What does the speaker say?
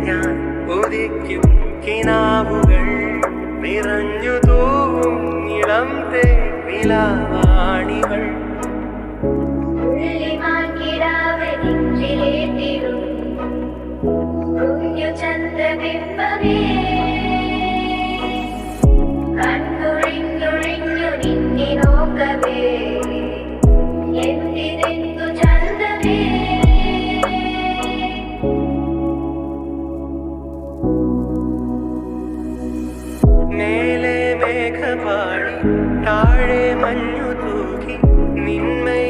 ഞാൻ ഉദിക്കും കിനാവുകൾ നിറഞ്ഞു തൂവും ഇളം തേനിലാവാണികൾ ചന്ദ്രബിംബമേ കണ്ണുഴിഞ്ഞുഴിഞ്ഞു നിന്നെ നോക്കവേ എന്തിനെന്തു ചന്ദ്രമേ മേലെ മേഘപാളി താഴെ മഞ്ഞു തൂകി നിന്മൈ